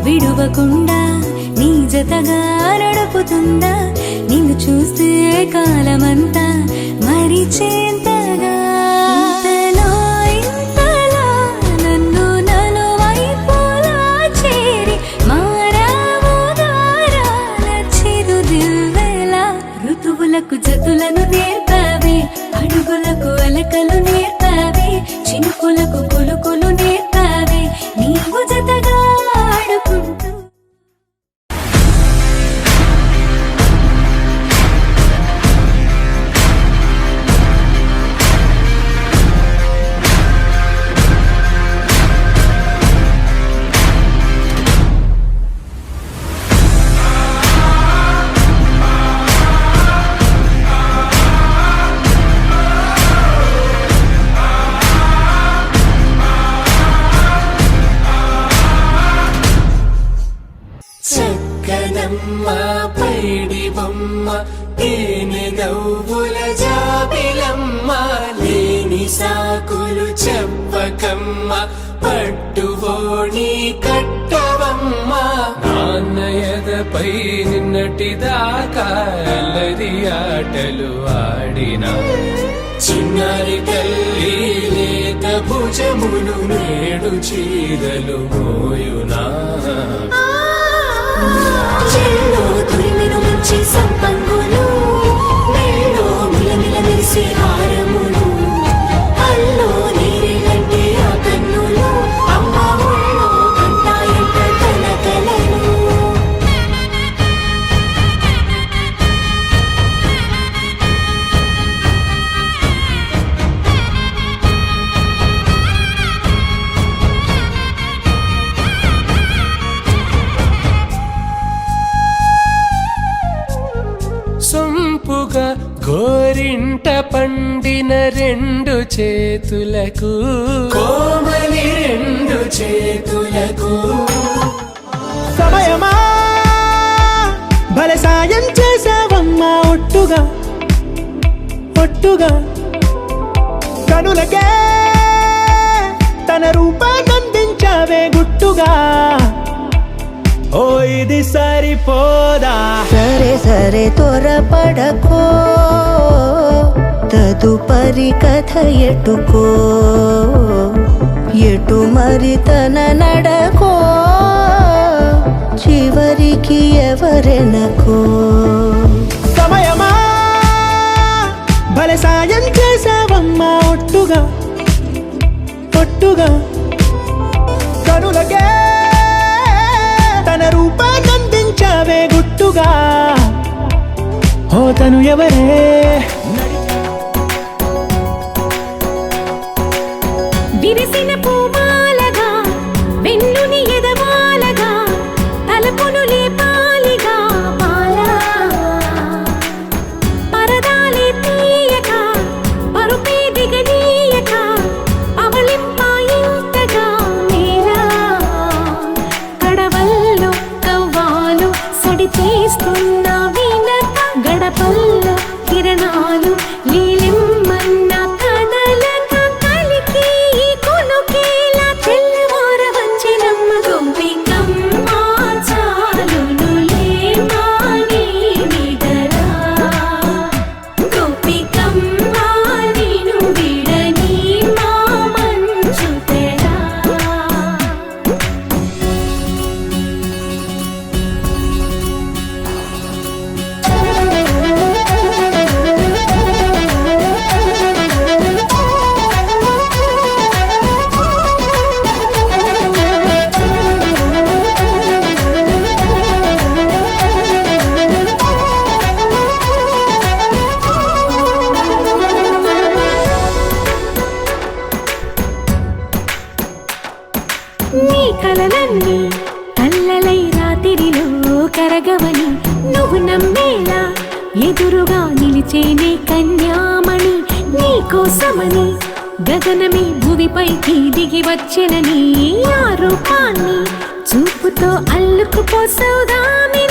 విడువకుండా నీ జతగా నడుపుతుందా నిన్ను చూస్తే కాలమంతా మరిచేంతగా నన్ను నలువైపులా చేరి మారాముదారాల చిరు దివ్వెలా ఋతువులకు జతులను నేర్పావే అడుగులకు అలకలు నేర్పావే చినుకులకు కులుకులు నేర్పావే నీవు జతగా ఆడుకుంటూ చక్కనమ్మ పైడి బొమ్మ తేనె నవ్వుల జాబిలమ్మ లేని సాకులు చెప్పకమ్మ పట్టువోణి కట్టవమ్మ నాన్నయదపై నిన్నటిదాకా అల్లరి ఆటలు ఆడిన చిన్నారి తల్లి లేత భుజములు నేడు చీరలు మోయునా చెల్లో తురిమిను మంచి సంపంగులు మెల్లో మిలమిల మెరిసే హారములు అల్లో నీరేలంటే ఆ కన్నులు అమ్మ ఒళ్ళో కంటాయంట కలకలను సొంపుగా గోరింట పండిన రెండు చేతులకు కోమలి రెండు చేతులకు సమయమా భలే సాయం చేసావమ్మా ఒట్టుగా ఒట్టుగా కనులకే తన రూపాన్నందించావే గుట్టుగా ఓ ఇది సరిపోదా సరే సరే త్వరపడకో తదుపరి కథ ఎటుకో ఎటు మరి తన నడకో చివరికి ఎవరెనకో సమయమా భలే సాయం చేసావమ్మా ఒట్టుగా ఒట్టుగా కనులకే తన రూపాన్నందించావే గుట్టుగా ఓ తను ఎవరే విరిసిన పూమాలగా వెన్నుని ఎదవాలగా తలపును లేపాలిగా మాలా పరదాలే తీయక పరుపే దిగనీయక అవలింపాయింతగా మేలా కడవల్లో కవ్వాలు సడి చేస్తున్న వినత గడపల్లో కిరణాలు లీలిమ్మన్న కదలక కలికి ఈ కొనుకేలా తెల్లవార వంచినమ్మ గోపికమ్మ చాలునులే మాని విడరా గోపికమ్మ నిను విడని మా మంచు తెరా నీ కలలన్నీ కల్లలై రాత్రిలో కరగవని నువ్వు నమ్మేలా ఎదురుగా నిలిచేనే కన్యామణి నీ కోసమని గగనమే భూమిపైకి దిగి వచ్చెనని ఆ రూపాన్ని చూపుతో అల్లుకుపోసౌదామే